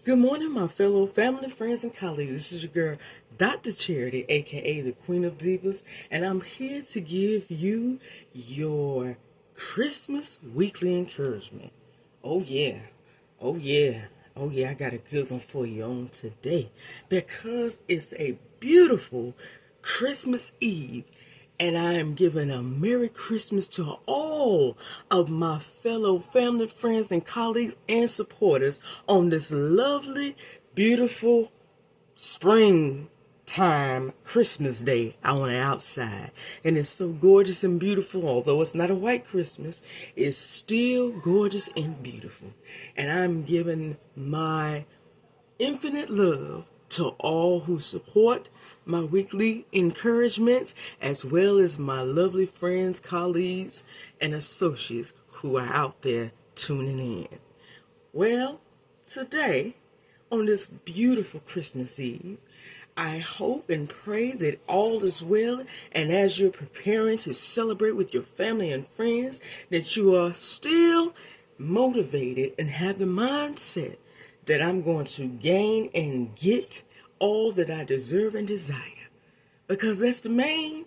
Good morning, my fellow family, friends, and colleagues. This is your girl, Dr. Charity, aka the Queen of Divas, and I'm here to give you your Christmas weekly encouragement. Oh, yeah. Oh, yeah. Oh, yeah. I got a good one for you on today because it's a beautiful Christmas Eve. And I am giving a Merry Christmas to all of my fellow family, friends, and colleagues and supporters on this lovely, beautiful springtime Christmas day out on the outside. And it's so gorgeous and beautiful. Although it's not a white Christmas, it's still gorgeous and beautiful. And I'm giving my infinite love to all who support my weekly encouragements, as well as my lovely friends, colleagues, and associates who are out there tuning in. Well, today, on this beautiful Christmas Eve, I hope and pray that all is well, and as you're preparing to celebrate with your family and friends, that you are still motivated and have the mindset that I'm going to gain and get all that I deserve and desire. Because that's the main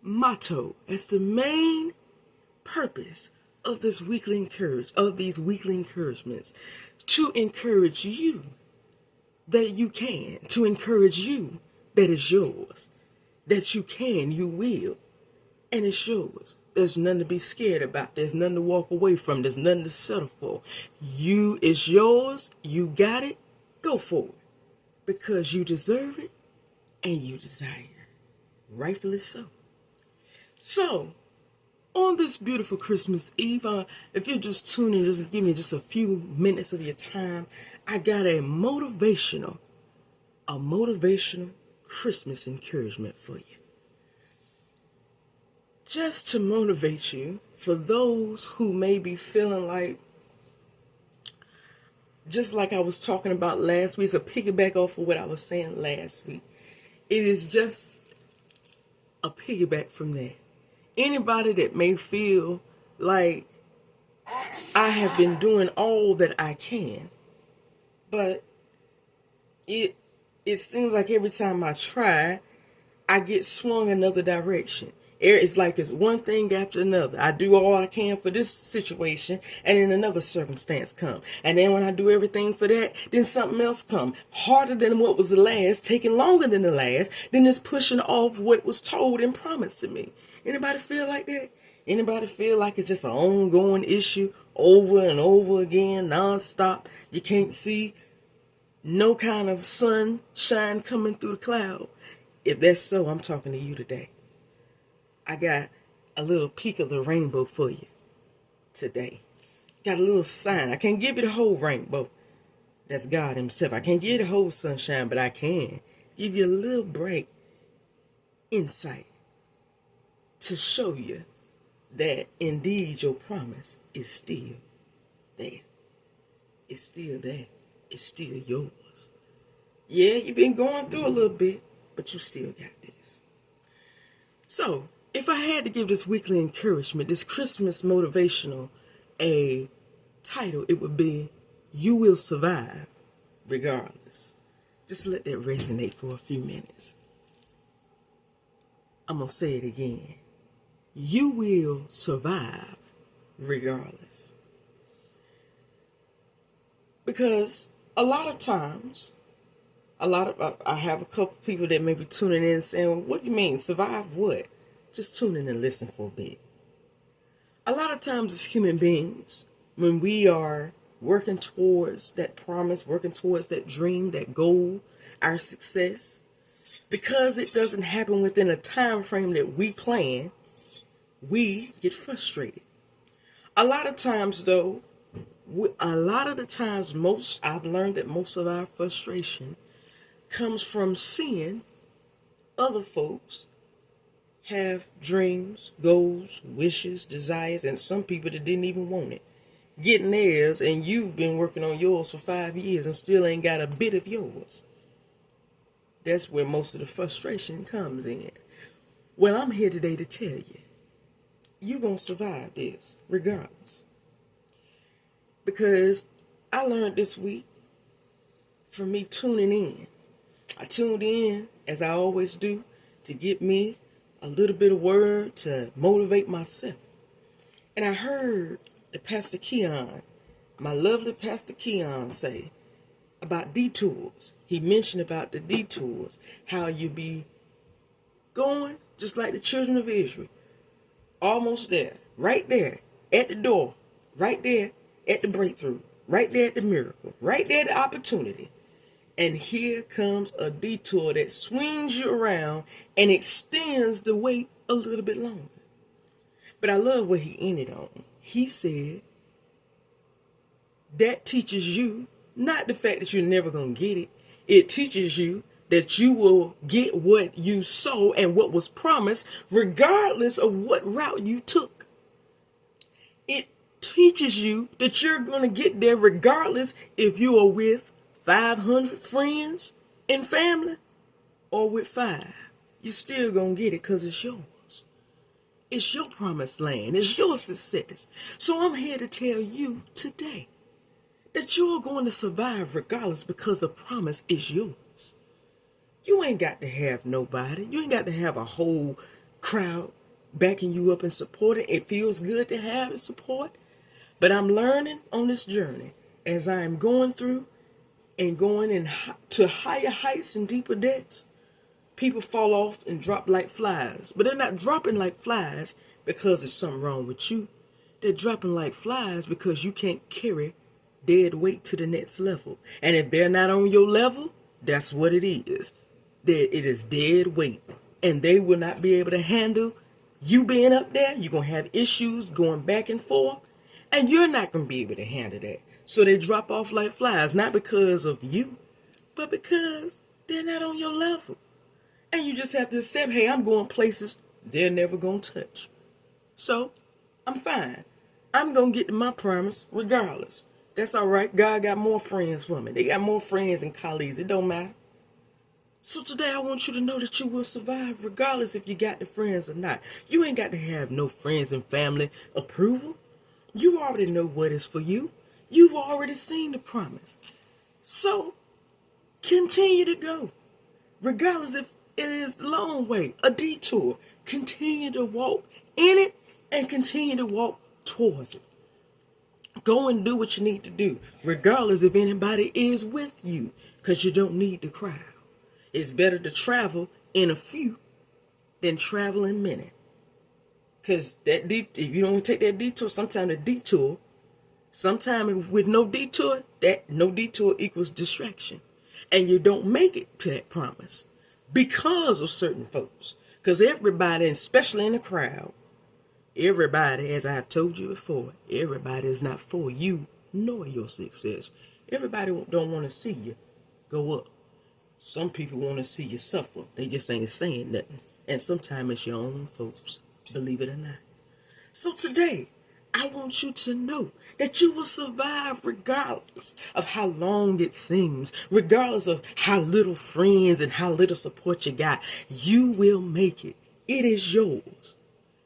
motto, that's the main purpose of these weekly encouragements, to encourage you that you can, to encourage you that it's yours, that you can, you will, and it's yours. There's nothing to be scared about. There's nothing to walk away from. There's nothing to settle for. It's yours. You got it. Go for it. Because you deserve it and you desire it. Rightfully so. So, on this beautiful Christmas Eve, if you're just tuning, just give me just a few minutes of your time. I got a motivational Christmas encouragement for you. Just to motivate you, for those who may be feeling like, just like I was talking about last week, so piggyback off of what I was saying last week. It is just a piggyback from that. Anybody that may feel like I have been doing all that I can, but it seems like every time I try, I get swung another direction. It's like it's one thing after another. I do all I can for this situation, and then another circumstance come. And then when I do everything for that, then something else come. Harder than what was the last, taking longer than the last, then it's pushing off what was told and promised to me. Anybody feel like that? Anybody feel like it's just an ongoing issue over and over again, nonstop? You can't see no kind of sunshine coming through the cloud. If that's so, I'm talking to you today. I got a little peek of the rainbow for you today. Got a little sign. I can't give you the whole rainbow. That's God himself. I can't give you the whole sunshine, but I can give you a little bright insight to show you that indeed your promise is still there. It's still there. It's still yours. Yeah, you've been going through a little bit, but you still got this. So, if I had to give this weekly encouragement, this Christmas motivational, a title, it would be, You Will Survive Regardless. Just let that resonate for a few minutes. I'm going to say it again. You will survive regardless. Because a lot of times, I have a couple people that may be tuning in saying, what do you mean, survive what? Just tune in and listen for a bit. A lot of times as human beings, when we are working towards that promise, working towards that dream, that goal, our success, because it doesn't happen within a time frame that we plan, we get frustrated. A lot of times though, I've learned that most of our frustration comes from seeing other folks have dreams, goals, wishes, desires, and some people that didn't even want it, getting theirs, and you've been working on yours for 5 years and still ain't got a bit of yours. That's where most of the frustration comes in. Well, I'm here today to tell you, you're going to survive this regardless. Because I learned this week for me tuning in. I tuned in, as I always do, to get me a little bit of word to motivate myself. And I heard the Pastor Keon, my lovely Pastor Keon, say about detours. He mentioned about the detours, how you be going just like the children of Israel. Almost there, right there, at the door, right there at the breakthrough, right there at the miracle, right there at the opportunity. And here comes a detour that swings you around and extends the wait a little bit longer. But I love what he ended on. He said, that teaches you not the fact that you're never going to get it. It teaches you that you will get what you sow and what was promised, regardless of what route you took. It teaches you that you're going to get there regardless if you are with 500 friends and family or with 5. You're still going to get it because it's yours. It's your promised land. It's your success. So I'm here to tell you today that you're going to survive regardless because the promise is yours. You ain't got to have nobody. You ain't got to have a whole crowd backing you up and supporting. It feels good to have support. But I'm learning on this journey as I am going through and going to higher heights and deeper depths. People fall off and drop like flies. But they're not dropping like flies because there's something wrong with you. They're dropping like flies because you can't carry dead weight to the next level. And if they're not on your level, that's what it is. It is dead weight. And they will not be able to handle you being up there. You're going to have issues going back and forth. And you're not going to be able to handle that. So they drop off like flies. Not because of you, but because they're not on your level. And you just have to accept, hey, I'm going places they're never going to touch. So I'm fine. I'm going to get to my promise regardless. That's all right. God got more friends for me. They got more friends and colleagues. It don't matter. So today I want you to know that you will survive regardless if you got the friends or not. You ain't got to have no friends and family approval. You already know what is for you. You've already seen the promise. So continue to go. Regardless if it is the long way, a detour. Continue to walk in it and continue to walk towards it. Go and do what you need to do, regardless if anybody is with you, because you don't need the crowd. It's better to travel in a few than travel in many. Because if you don't take that detour, sometimes with no detour, that no detour equals distraction. And you don't make it to that promise because of certain folks. Because everybody, especially in the crowd, everybody, as I've told you before, everybody is not for you nor your success. Everybody don't want to see you go up. Some people want to see you suffer. They just ain't saying nothing. And sometimes it's your own folks, believe it or not. So today, I want you to know that you will survive regardless of how long it seems, regardless of how little friends and how little support you got. You will make it. It is yours.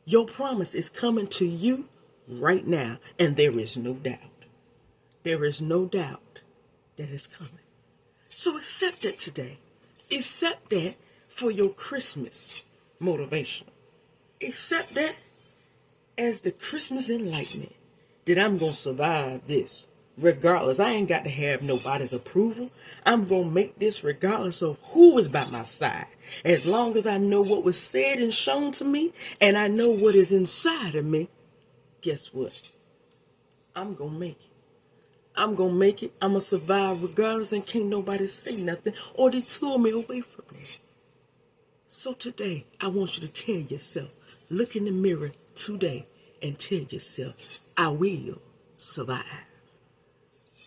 Your promise is coming to you right now, and there is no doubt. There is no doubt that it's coming. So accept it today. Accept that for your Christmas motivation. Accept that as the Christmas enlightenment, that I'm going to survive this regardless. I ain't got to have nobody's approval. I'm going to make this regardless of who is by my side. As long as I know what was said and shown to me, and I know what is inside of me, guess what? I'm going to make it. I'm going to make it. I'm going to survive regardless, and can't nobody say nothing or detour me away from it. So today, I want you to tell yourself, look in the mirror today and tell yourself, I will survive.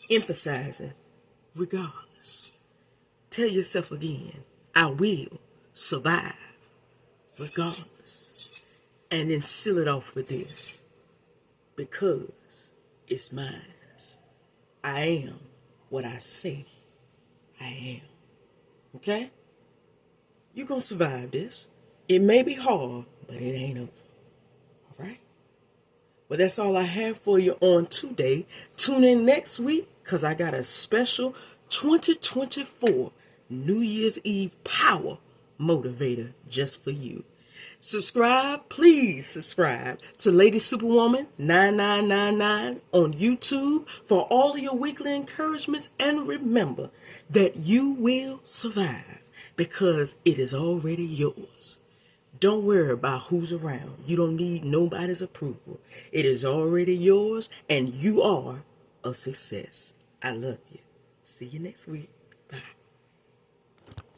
Emphasizing regardless. Tell yourself again, I will survive regardless. And then seal it off with this, because it's mine. I am what I say I am. Okay? You're going to survive this. It may be hard, but it ain't over. All right? Well, that's all I have for you on today. Tune in next week because I got a special 2024 New Year's Eve power motivator just for you. Subscribe, please subscribe to Lady Superwoman 9999 on YouTube for all of your weekly encouragements, and remember that you will survive because it is already yours. Don't worry about who's around. You don't need nobody's approval. It is already yours and you are a success. I love you. See you next week.